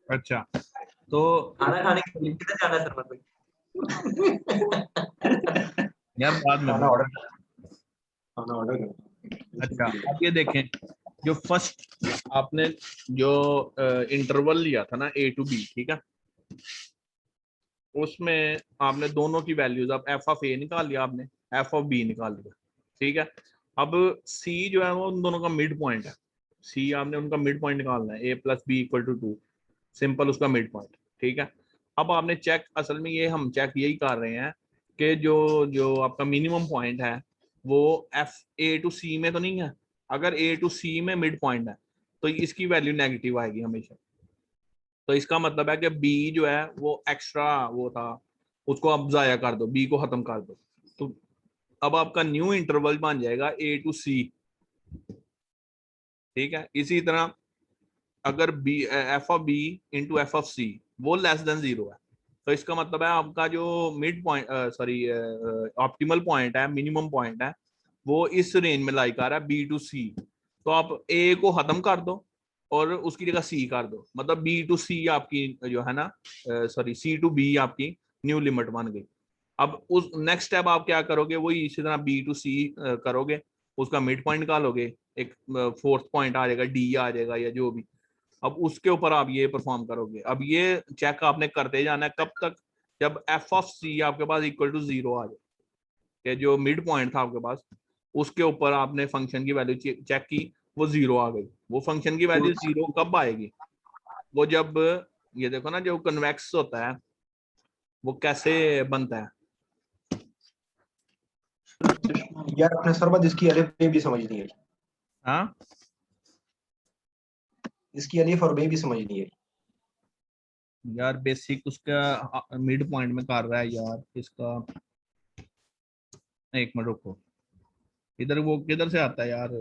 अच्छा तो खाना खाने के लिए किधर जाना है सरमत भाई? यार बाद में खाना ऑर्डर करो। अच्छा अब ये देखें, जो फर्स्ट आपने जो इंटरवल लिया था ना ए टू बी, ठीक है, उसमें आपने दोनों की वैल्यूज, अब एफ ऑफ ए निकाल लिया आपने, एफ ऑफ बी निकाल लिया, ठीक है। अब सी जो है वो उन दोनों का मिड पॉइंट है, सी आपने उनका मिड पॉइंट निकालना है, A plus B equal to 2, simple उसका मिड पॉइंट, ठीक है। अब आपने चेक, असल में ये हम चेक यही कर रहे हैं कि जो जो आपका मिनिमम पॉइंट है वो एफ ए टू सी में तो नहीं है। अगर ए टू सी में मिड पॉइंट है तो इसकी वैल्यू नेगेटिव आएगी हमेशा। तो इसका मतलब है कि बी जो है वो एक्स्ट्रा वो था, उसको अब जाया कर दो, बी को खत्म कर दो, तो अब आपका न्यू इंटरवल बन जाएगा ए टू सी, ठीक है। इसी तरह अगर B F of B into F of C वो लेस देन 0 है, तो इसका मतलब है आपका जो mid point, sorry optimal point है, मिनिमम पॉइंट है, वो इस रेंज में लाई कर रहा है बी टू सी। तो आप ए को खत्म कर दो और उसकी जगह सी कर दो, मतलब बी टू सी आपकी जो है ना, सॉरी सी टू बी आपकी न्यू लिमिट बन गई। अब उस नेक्स्ट स्टेप आप क्या करोगे, वही इसी तरह बी टू सी करोगे, उसका मिड पॉइंट निकालोगे, एक फोर्थ पॉइंट आ जाएगा, डी आ जाएगा या जो भी। अब उसके ऊपर आप ये परफॉर्म करोगे। अब ये चेक आपने करते जाना है कब तक, जब एफ ऑफ सी आपके पास इक्वल टू 0 आ जाए, कि जो मिड पॉइंट था आपके पास उसके ऊपर आपने फंक्शन की वैल्यू चेक की, वो 0 आ गई। वो फंक्शन की वैल्यू 0 कब आएगी, वो जब, ये देखो ना, जो कन्वेक्स होता है वो कैसे बनता है। यार अपने सरबत इसकी अलिफ बे भी समझ नहीं आई, हाँ इसकी अलिफ और बे भी समझ नहीं आई। यार बेसिक उसका मिड पॉइंट में कर रहा है यार इसका, एक मिनट रुको, इधर वो किधर से आता है यार,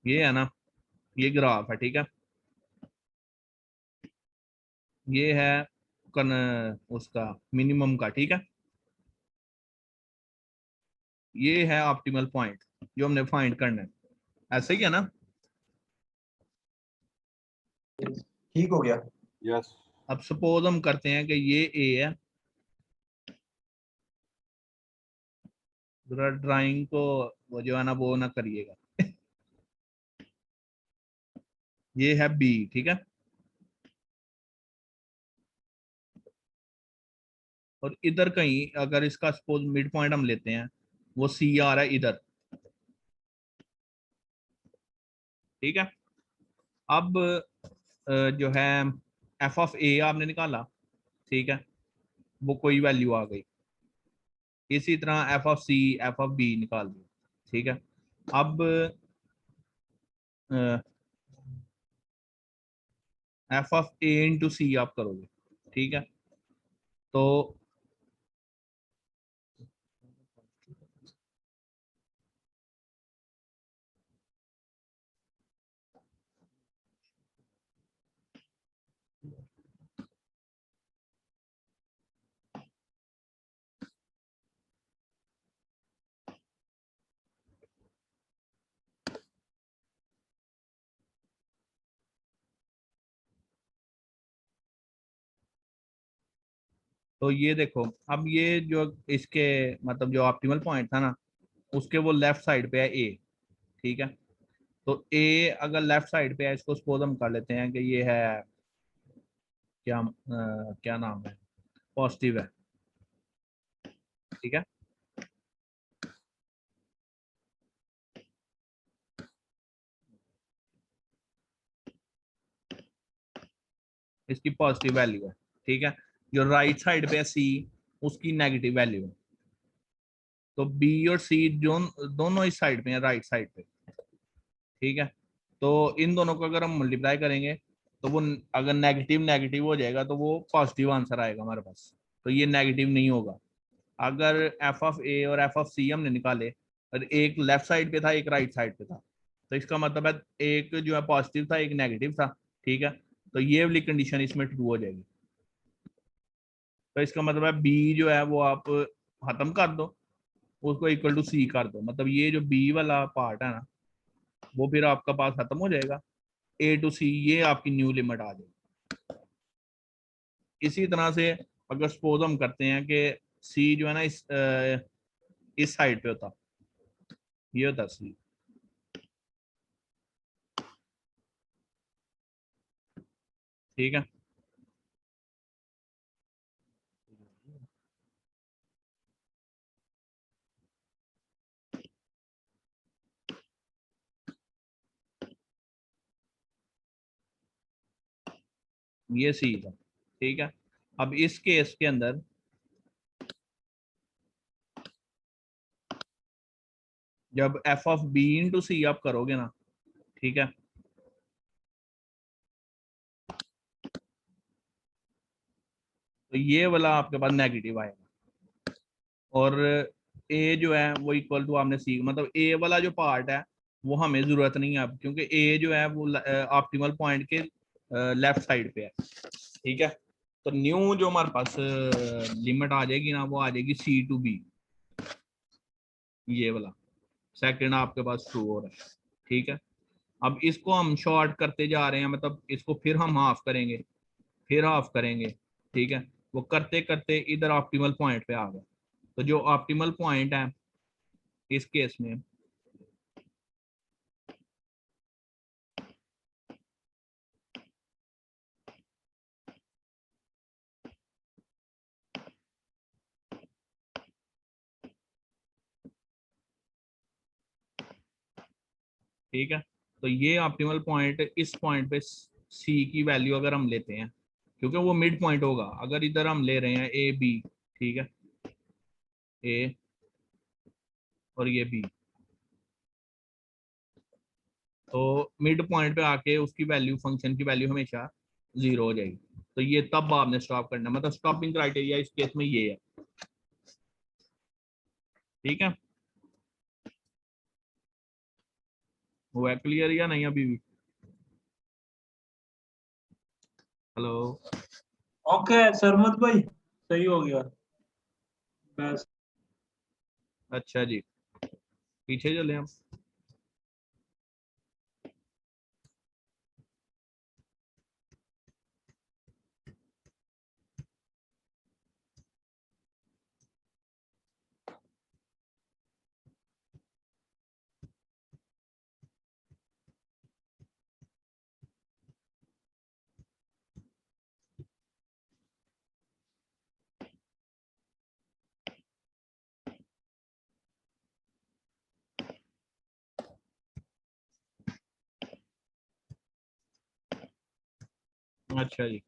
ये है ना, ये ग्राफ है, ठीक है, ये है कन उसका मिनिमम का, ठीक है, ये है ऑप्टिमल पॉइंट जो हमने फाइंड करना है, ऐसे ही है ना। ठीक हो गया। यस अब सपोज हम करते हैं कि ये ए है, जरा ड्राइंग को वो जो है ना वो ना करिएगा ये है बी, ठीक है, और इधर कहीं अगर इसका सपोज मिड पॉइंट हम लेते हैं, वो सी आ रहा है इधर, ठीक है। अब जो है एफ ऑफ ए आपने निकाला, ठीक है, वो कोई वैल्यू आ गई। इसी तरह F of C, F of B निकाल दिया, ठीक है। अब F of A into C आप करोगे, ठीक है, तो ये देखो, अब ये जो इसके मतलब जो ऑप्टिमल पॉइंट था ना, उसके वो लेफ्ट साइड पे है ए, ठीक है। तो ए अगर लेफ्ट साइड पे है, इसको सपोज हम कर लेते हैं कि ये है क्या क्या नाम है, पॉजिटिव है, ठीक है। इसकी पॉजिटिव वैल्यू है, ठीक है। जो राइट साइड पे है सी, उसकी नेगेटिव वैल्यू है। तो बी और सी दोनों इस साइड पे है, राइट साइड पे, ठीक है। तो इन दोनों को अगर हम मल्टीप्लाई करेंगे तो वो अगर नेगेटिव नेगेटिव हो जाएगा तो वो पॉजिटिव आंसर आएगा हमारे पास, तो ये नेगेटिव नहीं होगा। अगर एफ ऑफ ए और एफ ऑफ सी हमने निकाले और एक लेफ्ट साइड पे था एक राइट साइड पे था, तो इसका मतलब है एक जो है पॉजिटिव था एक नेगेटिव था, ठीक है। तो ये वाली कंडीशन इसमें ट्रू हो जाएगी। तो इसका मतलब है बी जो है वो आप खत्म कर दो, उसको इक्वल टू सी कर दो, मतलब ये जो बी वाला पार्ट है ना वो फिर आपका पास खत्म हो जाएगा। ए टू सी, ये आपकी न्यू लिमिट आ जाएगी। इसी तरह से अगर सपोज हम करते हैं कि सी जो है ना इस साइड पे होता, ये होता सी, ठीक है। ये सी था, ठीक है। अब इस केस के अंदर जब F of B into C आप करोगे ना, ठीक है, तो ये वाला आपके पास नेगेटिव आएगा और ए जो है वो इक्वल टू आपने सी, मतलब ए वाला जो पार्ट है वो हमें जरूरत नहीं है अब, क्योंकि ए जो है वो ऑप्टिमल पॉइंट के लेफ्ट साइड पे है, ठीक है। तो न्यू जो हमारे पास लिमिट आ जाएगी ना, वो आ जाएगी सी टू बी, ये वाला सेकंड आपके पास ट्रू हो रहा है, ठीक है। अब इसको हम शॉर्ट करते जा रहे हैं, मतलब इसको फिर हम हाफ करेंगे, फिर हाफ करेंगे, ठीक है। वो करते करते इधर ऑप्टिमल पॉइंट पे आ गए। तो जो ऑप्टिमल पॉइंट है इस केस में, ठीक है, तो ये ऑप्टिमल पॉइंट इस पॉइंट पे सी की वैल्यू अगर हम लेते हैं, क्योंकि वो मिड पॉइंट होगा, अगर इधर हम ले रहे हैं ए बी, ठीक है, ए और ये बी, तो मिड पॉइंट पे आके उसकी वैल्यू, फंक्शन की वैल्यू हमेशा 0 हो जाएगी। तो ये तब आपने स्टॉप करना, मतलब स्टॉपिंग क्राइटेरिया इस केस में ये है, ठीक है। हुआ क्लियर या नहीं अभी भी? हेलो, ओके सरमत भाई, सही हो गया बस। अच्छा जी, पीछे चले हम। अच्छा जी,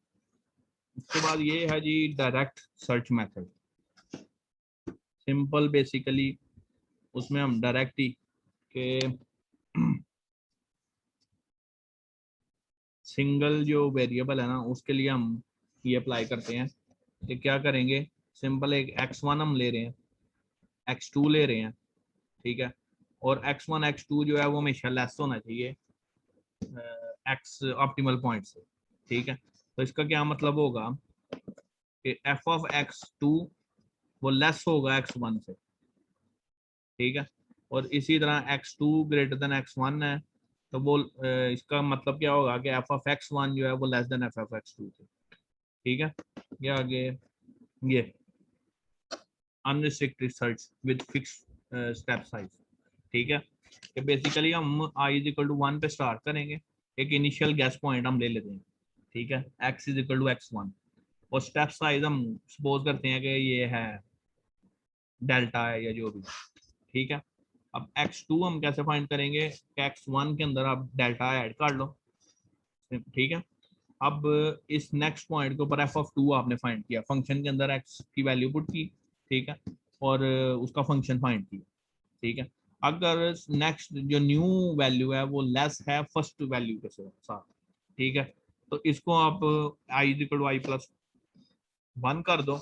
उसके बाद ये है जी direct search method. Simple basically उसमें हम डायरेक्ट ही के सिंगल जो वेरिएबल है ना, उसके लिए हम ये अप्लाई करते हैं कि क्या करेंगे, सिंपल एक x1 हम ले रहे हैं, x2 ले रहे हैं, ठीक है, और x1 x2 जो है वो हमेशा लेस होना चाहिए x ऑप्टिमल पॉइंट से, ठीक है। तो इसका क्या मतलब होगा कि f ऑफ x2 वो लेस होगा x1 से, ठीक है, और इसी तरह x2 ग्रेटर देन x1 है, तो वो इसका मतलब क्या होगा कि f ऑफ x1 जो है वो less then f of x2 से, ठीक है। ये आगे ये unrestricted search with fix step size, ठीक है, कि बेसिकली हम i इज इक्वल टू 1 पे स्टार्ट करेंगे, एक इनिशियल गैस पॉइंट हम ले लेते हैं, ठीक है, x is equal to x1, और स्टेप साइज हम सपोज करते हैं कि ये है डेल्टा है या जो भी, ठीक है। अब x2 हम कैसे फाइंड करेंगे, x1 के अंदर आप डेल्टा ऐड कर लो, ठीक है। अब इस नेक्स्ट पॉइंट के ऊपर एफ ऑफ 2 आपने फाइंड किया, फंक्शन के अंदर x की वैल्यू पुट की, ठीक है, और उसका फंक्शन फाइंड किया, ठीक है। अगर नेक्स्ट जो न्यू वैल्यू है वो लेस है फर्स्ट वैल्यू के साथ, ठीक है, तो इसको आप i equal to i plus 1 कर दो,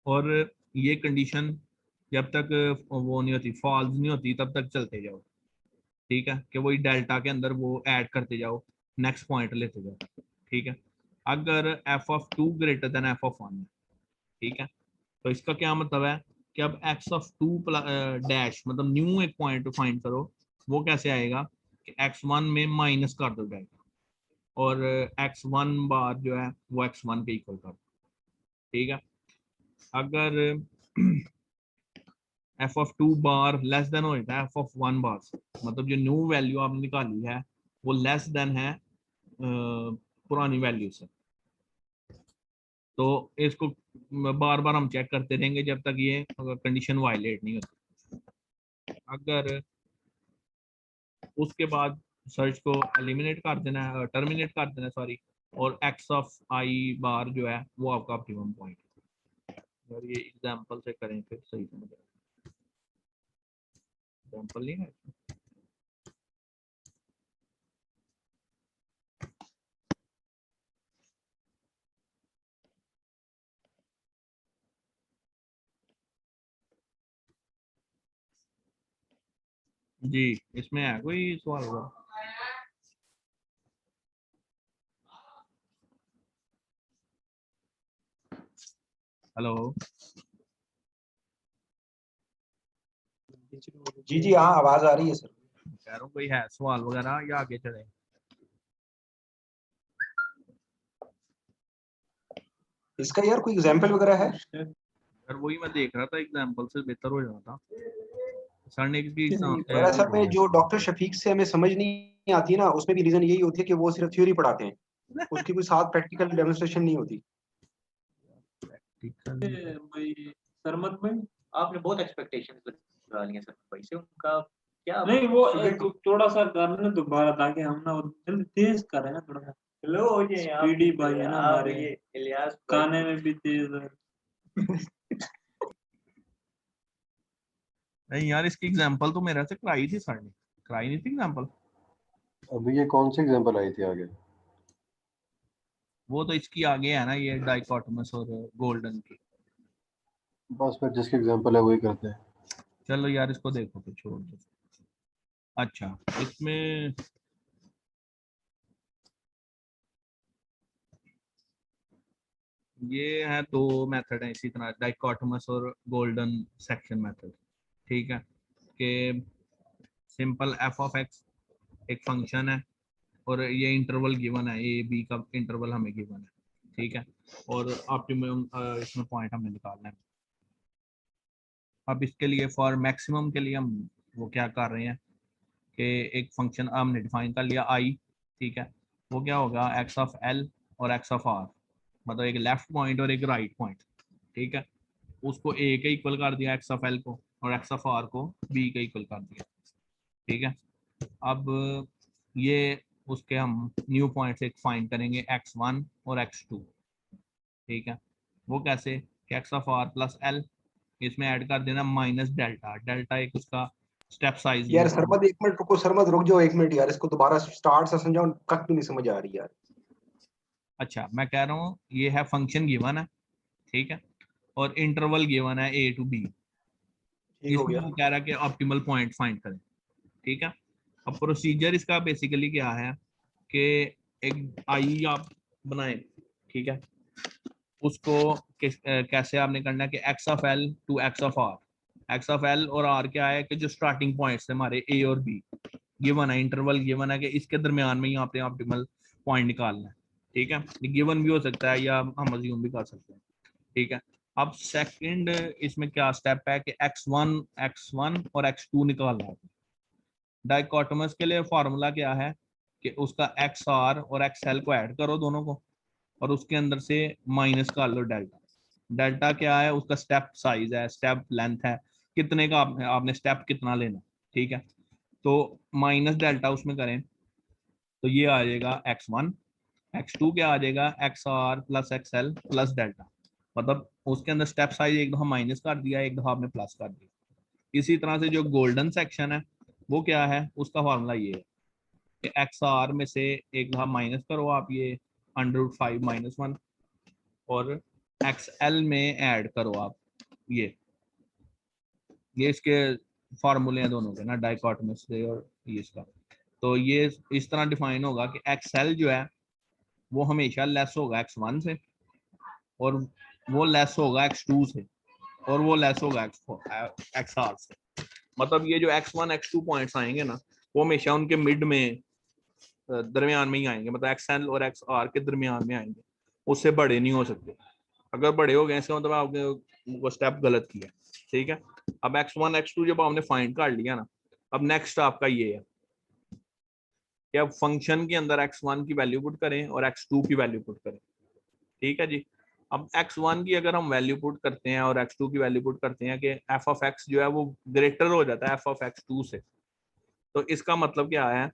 और ये कंडीशन जब तक वो नहीं होती, फॉल्स नहीं होती, तब तक चलते जाओ, ठीक है, कि वही डेल्टा के अंदर वो ऐड करते जाओ, नेक्स्ट पॉइंट लेते जाओ, ठीक है। अगर F of 2 greater than F of 1 है, ठीक है, तो इसका क्या मतलब है कि अब एक्स ऑफ 2 डैश, मतलब न्यू एक पॉइंट फाइंड करो, वो कैसे आएगा कि x1 में माइनस कर दो जाएगा, और x1 बार जो है वो x1 के इक्वल कर, ठीक है। अगर F of 2 bar less than हो जाता है एफ ऑफ 1 बार से, मतलब जो न्यू वैल्यू आपने निकाली है वो लेस देन है पुरानी वैल्यू से, तो इसको बार बार हम चेक करते रहेंगे जब तक ये कंडीशन वायलेट नहीं होती। अगर उसके बाद सर्च को एलिमिनेट कर देना है, टर्मिनेट कर देना है सॉरी, और एक्स ऑफ आई बार जो है वो आपका ऑप्टिमम पॉइंट है। अगर ये एग्जांपल से करें फिर सही समझ आएगा। एग्जांपल नहीं है जी, इसमें है कोई सवाल होगा? हेलो जी जी हाँ, आवाज आ रही है सर। कह रहा हूँ कोई है सवाल वगैरह या आगे चले? इसका यार कोई एग्जांपल वगैरह है? यार वही मैं देख रहा था, एग्जांपल से बेहतर हो जाता सर ने इसकी पर असल में जो डॉक्टर शफीक से हमें समझ नहीं आती ना, उसमें भी रीजन यही होती है कि वो सिर्फ थ्योरी पढ़ाते हैं, उसकी कोई साथ प्रैक्टिकल डेमोंस्ट्रेशन नहीं होती। भाई सरमत भाई आपने बहुत एक्सपेक्टेशंस लगा ली हैं सर भाई से, उनका क्या? नहीं वो थोड़ा सा करना दोबारा ताकि हम ना जल्दी तेज करें ना थोड़ा सा। लो ये आप स्पीडी भाई है ना आप हमारे, ये इलियास गाने में भी तेज है। नहीं यार, इसकी एग्जांपल तो मेरे से कराई थी सर ने, कराई नहीं थी एग्जांपल? अभी ये कौन सी एग्जांपल आई थी आगे? वो तो इसकी आगे है ना, ये डाइकोटोमस और गोल्डन की। बस फिर जिसकी एग्जांपल है वही करते हैं। चलो यार इसको देखो तो छोड़ दो। अच्छा, इसमें ये है दो मेथड है इसी तरह, डाइकोटोमस और गोल्डन सेक्शन मेथड, ठीक है। कि सिंपल एफ ऑफ एक्स एक फंक्शन है और ये इंटरवल गिवन है, ए बी का इंटरवल हमें गिवन है, ठीक है। और ऑप्टिमम इसमें पॉइंट हमें निकालना है। अब इसके लिए फॉर मैक्सिमम के लिए हम वो क्या कर रहे हैं कि एक फंक्शन हमने डिफाइन कर लिया आई, ठीक है। वो क्या होगा, एक्स ऑफ एल और एक्स ऑफ आर, मतलब एक लेफ्ट पॉइंट और एक राइट पॉइंट, ठीक है। उसको ए के इक्वल कर दिया एक्स ऑफ एल को, और एक्स ऑफ आर को बी के इक्वल कर दिया, ठीक है। अब ये उसके हम न्यू पॉइंट एक फाइंड करेंगे x1 और x2, ठीक है। वो कैसे कि X of R plus L, इसमें ऐड कर देना माइनस डेल्टा, डेल्टा एक उसका स्टेप साइज यार लिया। सरमद एक मिनट रुको, सरमद रुक जाओ एक मिनट यार, इसको दोबारा स्टार्ट से समझाओ, कट भी नहीं समझ आ रही यार। अच्छा, मैं कह रहा हूँ ये है फंक्शन गिवन है, ठीक है, और इंटरवल गिवन है ए टू बी। ठीक हो इसमें गया। वो कह रहा है कि ऑप्टिमल पॉइंट फाइंड करें, ठीक है। अब प्रोसीजर इसका बेसिकली क्या है कि एक आई आप बनाए, ठीक है। उसको कैसे आपने करना है कि X of L to X of R, X of L और आर क्या है कि जो स्टार्टिंग पॉइंट्स है हमारे ए और बी गिवन है, इंटरवल गिवन है कि इसके दरमियान में ही आपने ऑप्टिमल पॉइंट निकालना है, ठीक है। गिवन भी हो सकता है या हम अज्यूम भी कर सकते हैं, ठीक है। अब सेकंड इसमें क्या स्टेप है कि x1 और x2 निकालना है। डाइकोटोमस के लिए फॉर्मूला क्या है कि उसका एक्स आर और एक्स एल को ऐड करो दोनों को, और उसके अंदर से माइनस कर लो डेल्टा। डेल्टा क्या है, उसका स्टेप साइज है, स्टेप लेंथ है, कितने का आपने स्टेप कितना लेना, ठीक है। तो माइनस डेल्टा उसमें करें तो ये आ जाएगा x1, x2 क्या आ जाएगा X R plus X L plus delta, मतलब उसके अंदर स्टेप साइज एक दफा माइनस कर दिया, एक दफा आपने प्लस कर दिया। इसी तरह से जो गोल्डन सेक्शन है वो क्या है, उसका फॉर्मूला ये है कि एक्स आर में से एक दफा माइनस करो आप ये √5 - 1, और एक्स एल में ऐड करो आप ये इसके फार्मूले हैं दोनों के ना, डाइकोटोमस से और इसका। तो ये इस तरह डिफाइन होगा कि एक्स एल जो है वो हमेशा लेस होगा x1 से, और वो लेस होगा x2 से, और वो लेस होगा XR से। मतलब ये जो x1 x2 पॉइंट्स आएंगे ना, वो हमेशा उनके मिड में दरमियान में ही आएंगे, मतलब एक्स एल और एक्स आर के दरमियान में आएंगे, उससे बड़े नहीं हो सकते। अगर बड़े हो गए इसका मतलब आपने वो स्टेप गलत किया, ठीक है। अब x1 x2 जब आपने फाइंड कर लिया ना, अब नेक्स्ट आपका ये है कि अब फंक्शन के अंदर x1 की वैल्यू पुट करें और x2 की वैल्यू पुट करें, ठीक है जी। अब x1 की अगर हम वैल्यू पुट करते हैं और x2 की वैल्यू पुट करते हैं कि f ऑफ x जो है वो ग्रेटर हो जाता है f ऑफ x2 से, तो इसका मतलब क्या है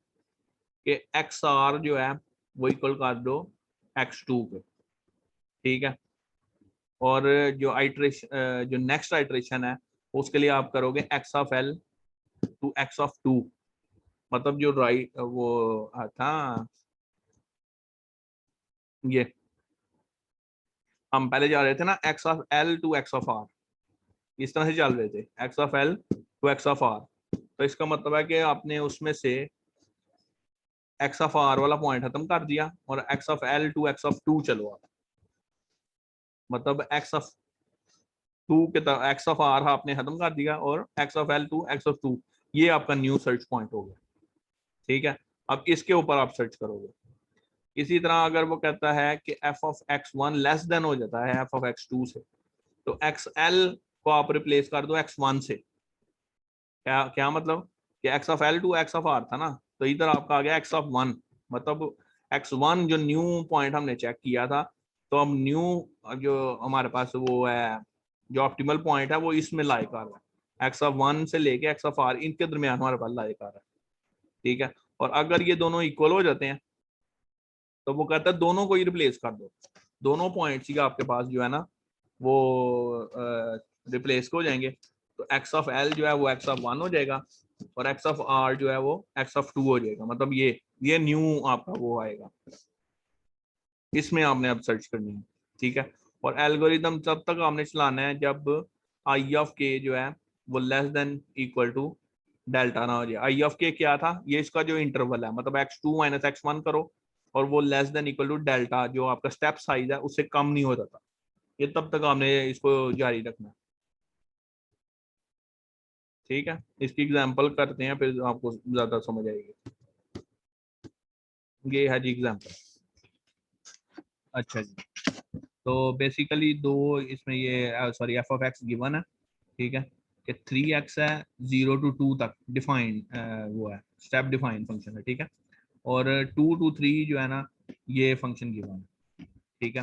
कि xr जो है वो इक्वल कर दो x2 के, ठीक है। और जो आइट्रेशन जो नेक्स्ट आइट्रेशन है उसके लिए आप करोगे x of l to x of 2, मतलब जो राइट वो था ये हम पहले जा रहे थे ना x of l to x of r, इस तरह से चल रहे थे x of l to x of r। तो इसका मतलब है कि आपने उसमें से x ऑफ r वाला पॉइंट खत्म कर दिया और x of l to x of 2 चलो आप, मतलब x ऑफ 2 के तरफ x ऑफ r आपने खत्म कर दिया और x of l to x of 2, ये आपका न्यू सर्च पॉइंट हो गया, ठीक है। अब इसके ऊपर आप सर्च करोगे। इसी तरह अगर वो कहता है कि f of x1 less than हो जाता है f ऑफ x2 से, तो xl को आप रिप्लेस कर दो x1 से। क्या क्या मतलब कि x of l to x of r था ना, तो इधर आपका आ गया x ऑफ 1, मतलब x1 जो न्यू पॉइंट हमने चेक किया था, तो अब न्यू जो हमारे पास वो है जो ऑप्टिमल पॉइंट है वो इसमें लाई कर रहा है, x ऑफ 1 से लेके x ऑफ r इनके दरमियान हमारे पास लाई कर रहा है, ठीक है। और अगर ये दोनों इक्वल हो जाते हैं तो वो कहता है दोनों को ही रिप्लेस कर दो, दोनों पॉइंट्स ही आपके पास जो है ना वो रिप्लेस हो जाएंगे। तो x ऑफ l जो है वो x ऑफ 1 हो जाएगा और x ऑफ r जो है वो x ऑफ 2 हो जाएगा, मतलब ये न्यू आपका वो आएगा, इसमें आपने अब सर्च करनी है, ठीक है। और एल्गोरिदम तब तक आपने चलाना है जब आई ऑफ के जो है वो less than equal to delta ना हो जाए। आई ऑफ के क्या था, ये इसका जो इंटरवल है, मतलब x2 माइनस x1 करो और वो less than equal to delta जो आपका स्टेप साइज है उससे कम नहीं हो जाता, ये तब तक आपने इसको जारी रखना, ठीक है। इसकी एग्जांपल करते हैं फिर आपको ज्यादा समझ आएगी। ये है जी एग्जांपल। अच्छा जी, तो बेसिकली दो इसमें ये sorry F of x given है, ठीक है, कि 3x है 0 to 2 तक डिफाइन वो है स्टेप डिफाइन फंक्शन है, ठीक है। और 2 to 3 जो है ना ये फंक्शन गिवन है, ठीक है।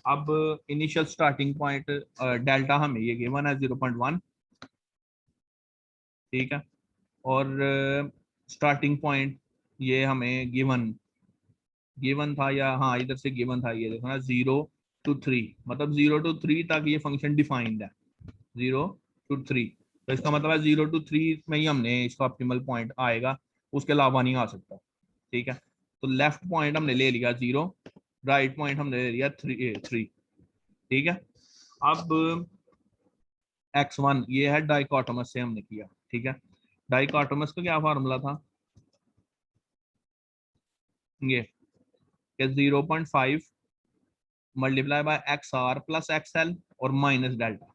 अब इनिशियल स्टार्टिंग पॉइंट डेल्टा हमें ये गिवन है 0.1, ठीक है। और स्टार्टिंग पॉइंट ये हमें गिवन था, या हाँ इधर से गिवन था, ये देखो ना 0 to 3, मतलब 0 to 3 तक ये फंक्शन डिफाइंड है, 0 to 3। तो इसका मतलब है 0 to 3 में ही हमने इसका ऑप्टिमल पॉइंट आएगा, उसके अलावा नहीं आ सकता, ठीक है। तो लेफ्ट पॉइंट हमने ले लिया 0, राइट पॉइंट हमने ले लिया 3, ठीक है। अब x1 ये है डाइकोटोमस से हमने किया, ठीक है। डाइकोटोमस का क्या फार्मूला था, ये 0.5 multiply by X R plus X L और माइनस डेल्टा,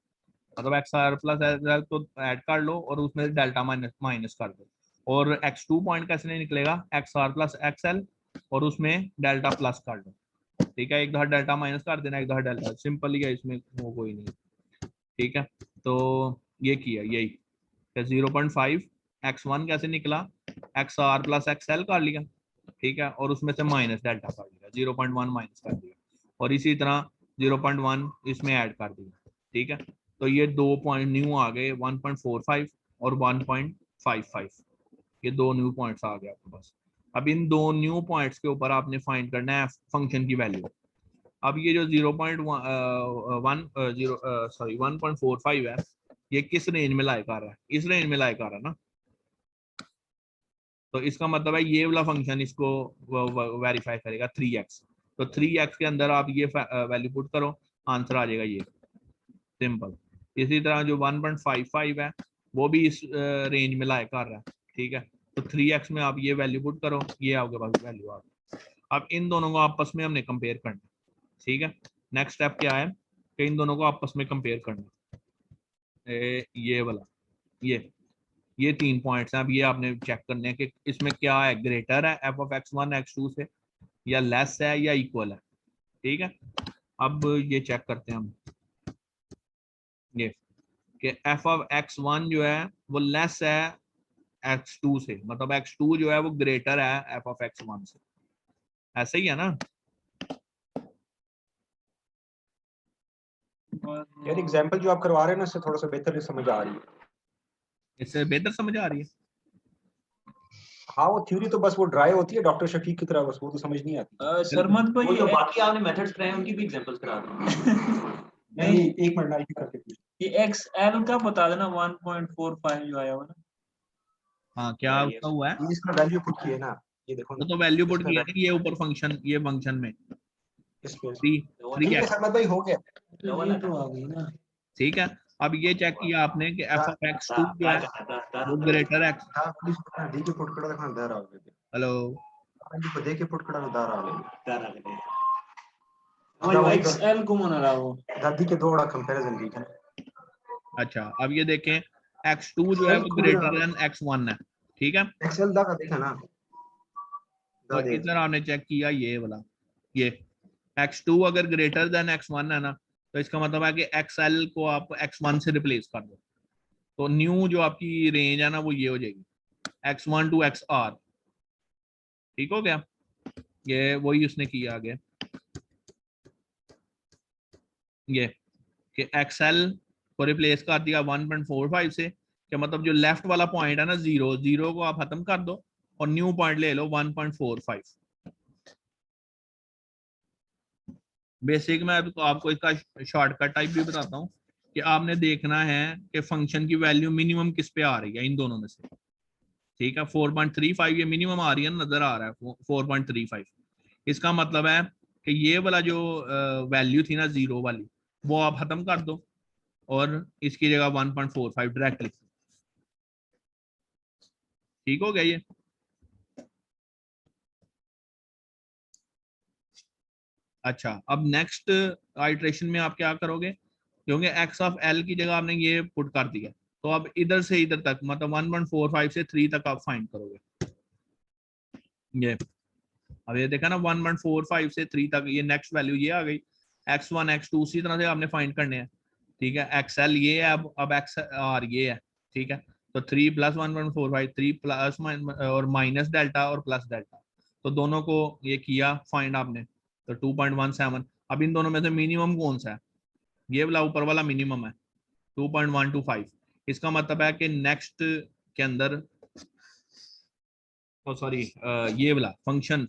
मतलब X R plus X L तो ऐड कर लो और उसमें डेल्टा माइनस माइनस कर दो। और x2 पॉइंट कैसे नहीं निकलेगा, X R plus X L और उसमें डेल्टा प्लस कर दो, ठीक है। एक दफा डेल्टा माइनस कर देना, एक दफा डेल्टा, सिंपल ही है, इसमें वो कोई नहीं, ठीक है। तो ये किया यही 0.5 x1 कैसे निकला, X R plus X L कर लिया, ठीक है, और उसमें से माइनस डेल्टा कर दिया, 0.1 माइनस कर दिया, और इसी तरह 0.1 इसमें ऐड कर दिया, ठीक है। तो ये 2 पॉइंट न्यू आ गए 1.45 और 1.55, ये 2 न्यू पॉइंट्स आ गए आपके पास। अब इन 2 न्यू पॉइंट्स के ऊपर आपने फाइंड करना है फंक्शन की वैल्यू। अब ये जो 1.45 है ये किस रेंज में लाइक आ रहा है, इस रेंज में लाइक आ रहा है ना, तो इसका मतलब है ये वाला फंक्शन इसको वेरीफाई करेगा 3x। तो 3x के अंदर आप ये वैल्यू पुट करो, आंसर आ जाएगा ये, सिंपल। इसी तरह जो 1.55 है वो भी इस रेंज में लाइक कर रहा है, ठीक है। तो 3x में आप ये वैल्यू पुट करो, ये आपके पास वैल्यू आ गई। अब इन दोनों को आपस में हमने कंपेयर करना, ठीक है। नेक्स्ट स्टेप क्या है कि इन दोनों को आपस में कंपेयर करना, ये वाला, ये ये 3 पॉइंट्स हैं। अब ये आपने चेक करने हैं कि इसमें क्या है, ग्रेटर है एफ ऑफ x1 x2 से, या लेस है, या इक्वल है। ठीक है, अब ये चेक करते हैं हम ये कि एफ ऑफ x1 जो है वो लेस है x2 से, मतलब x2 जो है वो ग्रेटर है एफ ऑफ x1 से। ऐसे ही है ना? यार एग्जांपल जो आप करवा रहे हैं ना, इससे थोड़ा सा बेहतर समझ आ रही है। इससे बेहतर समझ आ रही है? हाँ, वो थ्योरी तो बस वो ड्राई होती है डॉक्टर शफीक की तरह, बस वो तो समझ नहीं आती। सरमद भाई वो जो बाकी आपने मेथड्स कराए हैं उनकी भी एग्जांपल्स करा दो। नहीं, एक मिनट ना, ये करके पूछ। ये XL का बता देना 1.45 जो आया हुआ ना। हाँ, क्या उसका हुआ है? ये इसका वैल्यू पुट की है ना, ये देखो ना। तो वैल्यू पुट इसका किया है ये ऊपर फंक्शन, ये फंक्शन में इसमें 3 ठीक है x। सरमद भाई, हो गया। ये तो आ गई ना। ठीक है, अब ये चेक किया आपने कि एफ ऑफ x2 जो है वो ग्रेटर है। डी के पुट कड़ा देखना दार आ गए। हेलो, डी को दे के पुट कड़ा दार आ गए। वो XL को मन रहा वो। दादी के दो बड़ा कंपैरिजन ठीक है। अच्छा अब ये देखें x2 जो है वो ग्रेटर देन x1 है। ठीक है, एक्सेल दा का देखा ना, तो इधर आपने चेक किया ये वाला, ये x2 अगर ग्रेटर देन x1 है ना, तो इसका मतलब है कि xl को आप x1 से रिप्लेस कर दो, तो न्यू जो आपकी रेंज है ना वो ये हो जाएगी x1 टू xr। ठीक हो गया, ये वही उसने किया आगे, ये कि xl को रिप्लेस कर दिया 1.45 से, कि मतलब जो लेफ्ट वाला पॉइंट है ना 0 को आप खत्म कर दो और न्यू पॉइंट ले लो 1.45। बेसिक में आपको इसका शॉर्टकट टाइप भी बताता हूँ कि आपने देखना है कि फंक्शन की वैल्यू मिनिमम किस पे आ रही है इन दोनों में से। ठीक है, 4.35 ये मिनिमम आ रही है, नजर आ रहा है 4.35। इसका मतलब है कि ये वाला जो वैल्यू थी ना 0 वाली, वो आप खत्म कर दो और इसकी जगह 1.45 डायरेक्ट लिख दो। ठीक हो गया ये? अच्छा, अब नेक्स्ट आइट्रेशन में आप क्या करोगे, क्योंकि एक्स ऑफ एल की जगह आपने ये पुट कर दिया, तो अब इधर से इधर तक मतलब 1.45 से 3 तक आप फाइंड करोगे। ये अब ये देखा ना 1.45 से 3 तक, ये नेक्स्ट वैल्यू ये आ गई। x1 x2 उसी तरह से आपने फाइंड करने हैं। ठीक है, xl ये है, अब xr ये है। ठीक है, तो 3 प्लस 1.45, 3 प्लस और माइनस डेल्टा और प्लस डेल्टा, तो दोनों को ये किया फाइंड आपने, तो 2.17। अब इन दोनों में से मिनिमम कौन सा है? ये वाला ऊपर वाला मिनिमम है 2.125। इसका मतलब है कि नेक्स्ट के अंदर, सॉरी ये वाला फंक्शन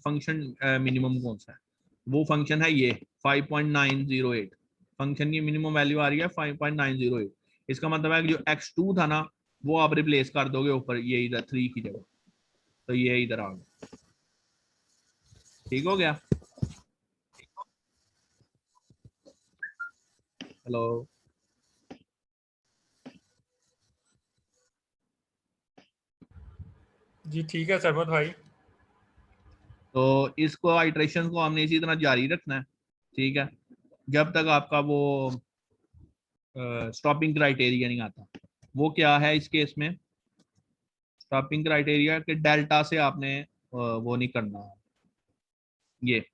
मिनिमम कौन सा है? वो फंक्शन है ये 5.908। फंक्शन की मिनिमम वैल्यू आ रही है 5.908। इसका मतलब है कि जो x2 था ना वो आप रिप्लेस कर दोगे ऊपर, ये इधर 3 की जगह, तो ये इधर आ गया। ठीक हो गया? हेलो, जी ठीक है सरमद भाई। तो इसको आइट्रेशन को हमने इसी तरह जारी रखना है। ठीक है, जब तक आपका वो स्टॉपिंग क्राइटेरिया नहीं आता। वो क्या है इस केस में? स्टॉपिंग क्राइटेरिया के डेल्टा से आपने वो नहीं करना। ये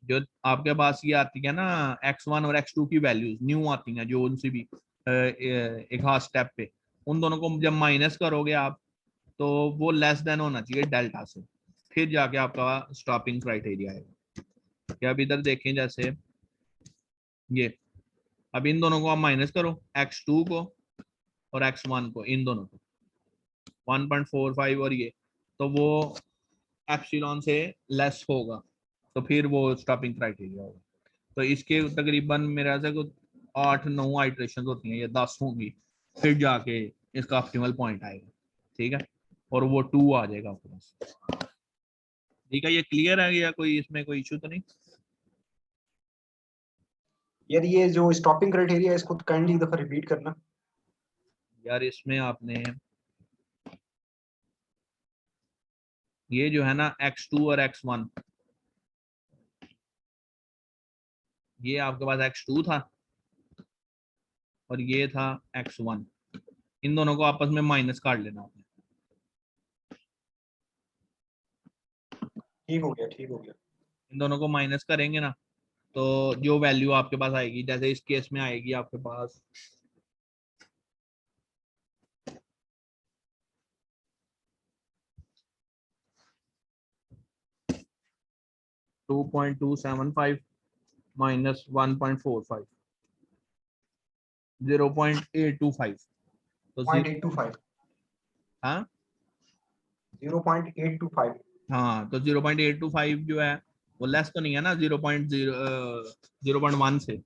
जो आपके पास ये आती है ना x1 और x2 की वैल्यूज न्यू आती हैं, जो उनसे भी एक हाफ स्टेप पे, उन दोनों को जब माइनस करोगे आप, तो वो लेस देन होना चाहिए डेल्टा से, फिर जाके आपका स्टॉपिंग क्राइटेरिया आएगा। कि अब इधर देखें जैसे ये, अब इन दोनों को आप माइनस करो, x2 को और x1 को, इन दोनों को 1.45 और ये, तो वो एप्सिलॉन से लेस होगा, तो फिर वो स्टॉपिंग क्राइटेरिया होगा। तो इसके तकरीबन मेरे से कुछ 8-9 आइट्रेशन होती हैं, ये 10 होंगी, फिर जाके इसका ऑप्टिमल पॉइंट आएगा। ठीक है, और वो 2 आ जाएगा आपके पास। ठीक है, ये क्लियर है या कोई इसमें कोई इशू तो नहीं? यार ये जो स्टॉपिंग क्राइटेरिया है इसको तो काइंडली एक दफा रिपीट करना। यार इसमें आपने ये जो है ना x2 और x1, ये आपके पास x2 था और ये था x1। इन दोनों को आपस में माइनस काट लेना आपने। ठीक हो गया, ठीक हो गया। इन दोनों को माइनस करेंगे ना, तो जो वैल्यू आपके पास आएगी, जैसे इस केस में आएगी आपके पास 2.275 माइनस 1.45 0.825। तो 0.825। हाँ 0.825। हाँ, तो 0.825 जो है वो लेस तो नहीं है ना 0.1 से।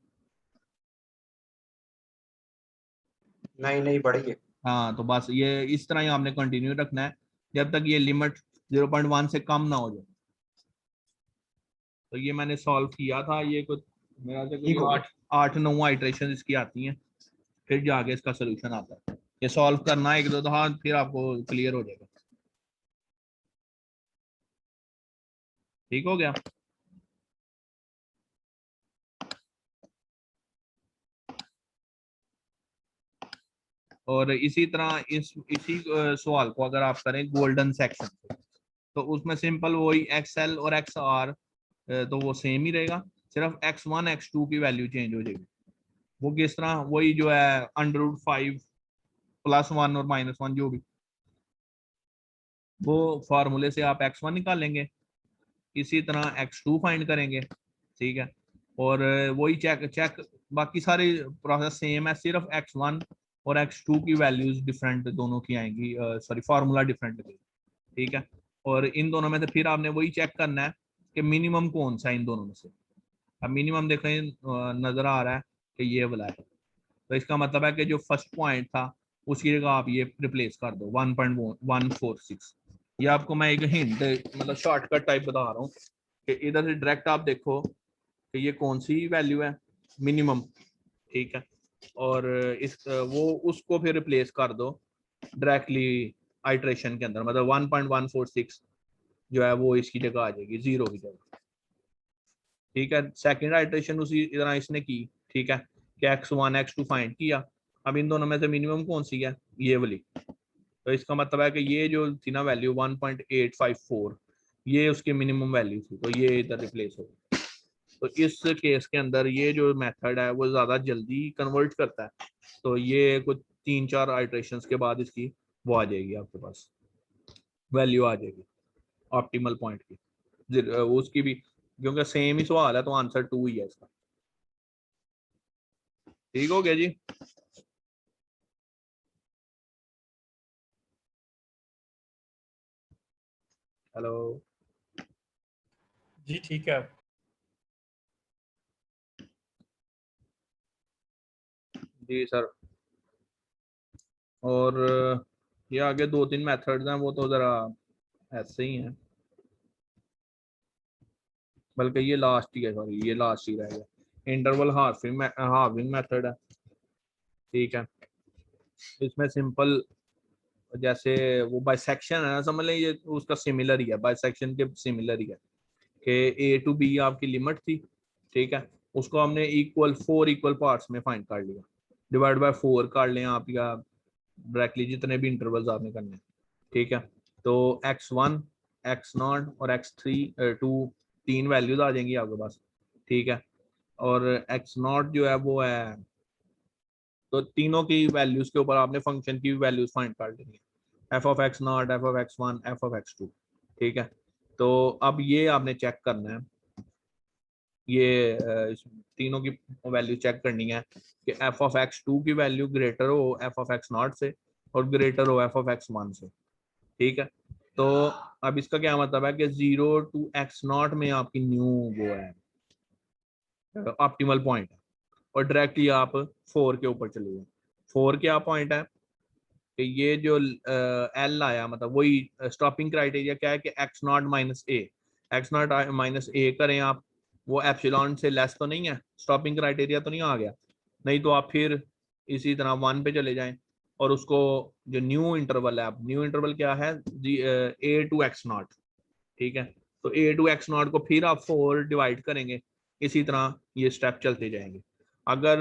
नहीं नहीं, बढ़ी है। हाँ, तो बस ये इस तरह ही आपने कंटिन्यू रखना है जब तक ये लिमिट 0.1 से कम ना हो जाए। तो ये मैंने सॉल्व किया था, ये कुछ मेरा से ठीक हो कोई गया। 8-9 आइटरेशन इसकी आती हैं, फिर जाके इसका सोल्यूशन आता है। ये सॉल्व करना एक दो दफा, फिर आपको क्लियर हो जाएगा। ठीक हो गया। और इसी तरह इसी सवाल को अगर आप करें गोल्डन सेक्शन से, तो उसमें सिंपल वही एक्सएल और एक्सआर तो वो सेम ही रहेगा, सिर्फ x1 x2 की वैल्यू चेंज हो जाएगी। वो किस तरह, वही जो है √5 +1 और -1 जो भी, वो फार्मूले से आप x1 निकालेंगे, इसी तरह x2 फाइंड करेंगे। ठीक है, और वही चेक चेक बाकी सारे प्रोसेस सेम है, सिर्फ x1 और x2 की वैल्यूज डिफरेंट दोनों की आएंगी, सॉरी फार्मूला डिफरेंट लगेगा। ठीक है, और इन दोनों में से फिर आपने वही चेक करना है कि मिनिमम कौन सा है इन दोनों में से। अब मिनिमम देखें, नजर आ रहा है कि ये वाला है, तो इसका मतलब है कि जो फर्स्ट पॉइंट था उसकी जगह आप ये रिप्लेस कर दो 1.146। ये आपको मैं एक हिंट, मतलब शॉर्टकट टाइप बता रहा हूँ कि इधर से डायरेक्ट आप देखो कि ये कौन सी वैल्यू है, मिनिमम। ठीक है, और इस वो उसको फिर रिप्लेस कर दो डायरेक्टली आइट्रेशन के अंदर, मतलब 1.146 जो है वो इसकी जगह आ जाएगी, 0 की जगह। ठीक है, सेकंड आइट्रेशन उसी तरह इसने की। ठीक है, कि x1 x2 फाइंड किया, अब इन दोनों में से मिनिमम कौन सी है, ये वाली। तो इसका मतलब है कि ये जो थी ना वैल्यू 1.854, ये उसकी मिनिमम वैल्यू थी, तो ये इधर रिप्लेस हो। तो इस केस के अंदर ये जो मेथड है वो ज़्यादा जल्दी कन्वर्ट करता है, तो ये कुछ 3-4 आइट्रेशंस के बाद इसकी वो आ जाएगी, आपके पास वैल्यू आ जाएगी ऑप्टिमल पॉइंट की, उसकी भी, क्योंकि सेम ही सवाल है तो आंसर 2 ही है इसका। ठीक हो गया जी। हेलो जी ठीक है। जी सर। और ये आगे 2-3 मेथड्स हैं, वो तो ज़रा ऐसे ही हैं, बल्कि ये लास्ट ही है, सॉरी ये लास्ट ही रहेगा। इंटरवल हार्विंग मेथड है। ठीक है, इसमें सिंपल जैसे वो बाइसेक्शन है ना, समझ लें ये उसका सिमिलर ही है, बाइसेक्शन के सिमिलर ही है कि A to B आपकी लिमिट थी। ठीक है, उसको हमने 4 इक्वल पार्ट्स में फाइंड कर लिया, डिवाइड बाय 4 कर लें आप, या डायरेक्टली जितने भी इंटरवल्स आपने करने हैं। ठीक है, तो x1 x0 और x3 2 3 वैल्यूज आ जाएंगी आपके पास। ठीक है, और x0 जो है वो है, तो तीनों की वैल्यूज के ऊपर आपने फंक्शन की वैल्यूज फाइंड कर लेनी है, f(x0), f(x1), f(x2). ठीक है, तो अब ये आपने चेक करना है, ये तीनों की वैल्यू चेक करनी है कि f(x2) की वैल्यू ग्रेटर हो f(x0) से और ग्रेटर हो f(x1) से। ठीक है, तो अब इसका क्या मतलब है कि 0 to x0 में आपकी न्यू वो है ऑप्टिमल पॉइंट है, और डायरेक्टली आप 4 के ऊपर चले जाए। 4 क्या पॉइंट है कि ये जो एल आया, मतलब वही स्टॉपिंग क्राइटेरिया क्या है कि x0 - a, x0 - a करें आप, वो एप्सिलॉन से लेस तो नहीं है, स्टॉपिंग क्राइटेरिया तो नहीं आ गया, नहीं तो आप फिर इसी तरह 1 पे चले जाएं, और उसको जो न्यू इंटरवल है, न्यू इंटरवल क्या है, a to x0। ठीक है, तो a to x0 को फिर आप 4 डिवाइड करेंगे, इसी तरह ये स्टेप चलते जाएंगे। अगर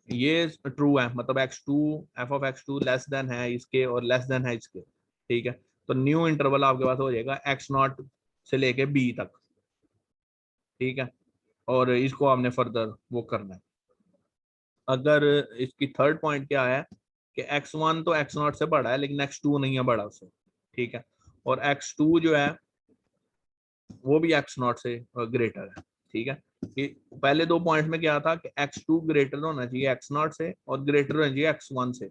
ये ट्रू है, मतलब x2 f of x2 less than है इसके और लेस देन है इसके, ठीक है। तो न्यू इंटरवल आपके पास हो जाएगा x0 से लेके b तक, ठीक है। और इसको आपने फर्दर वो करना है। अगर इसकी थर्ड पॉइंट क्या है कि x1 तो x0 से बड़ा है लेकिन x2 नहीं है बड़ा उससे, ठीक है। और x2 जो है वो भी x0 से ग्रेटर है, ठीक है। कि पहले दो पॉइंट में क्या था कि x2 ग्रेटर होना चाहिए x0 से और ग्रेटर होना चाहिए x1 से,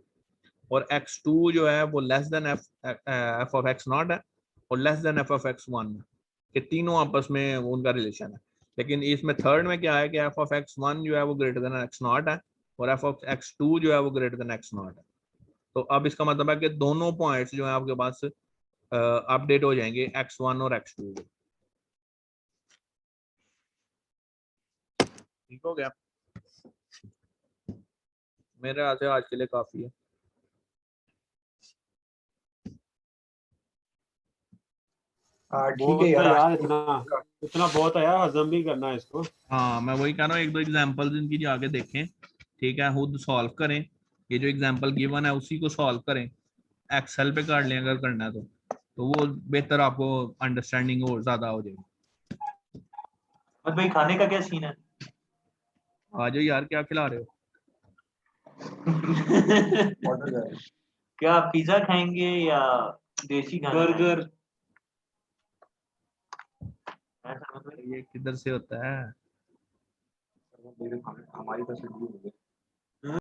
और x2 जो है वो less then f of x0 है और less than f of x1 है, कि तीनों आपस में उनका रिलेशन है। लेकिन इसमें थर्ड में क्या है कि f ऑफ x1 जो है वो ग्रेटर देन x0 है और f ऑफ x2 जो है वो ग्रेटर देन x0 है। तो अब इसका मतलब है कि दोनों पॉइंट्स जो है आपके पास अपडेट हो जाएंगे x1 और x2 के। ठीक हो गया, मेरे ख्याल से आज के लिए काफी है। ठीक बहुत है यार, यार, आज इतना इतना बहुत है यार, हजम भी करना है इसको। हाँ मैं वही कह रहा हूँ, एक दो एग्जांपल्स इनकी जाके देखें, ठीक है, खुद सॉल्व करें। ये जो एग्जांपल गिवन है उसी को सॉल्व करें, एक्सेल पे कर लें अगर करना है तो वो बेहतर आपको अंडरस्टैंडिंग और ज्यादा हो जाएगी। और भाई खाने का क्या सीन है? आ जाओ यार, क्या खिला रहे हो? ऑर्डर कर। क्या आप पिज्जा खाएंगे या देसी खाना बर्गर। खाएंगे? ये किधर से होता है? हमारी तो शेड्यूल हो गई।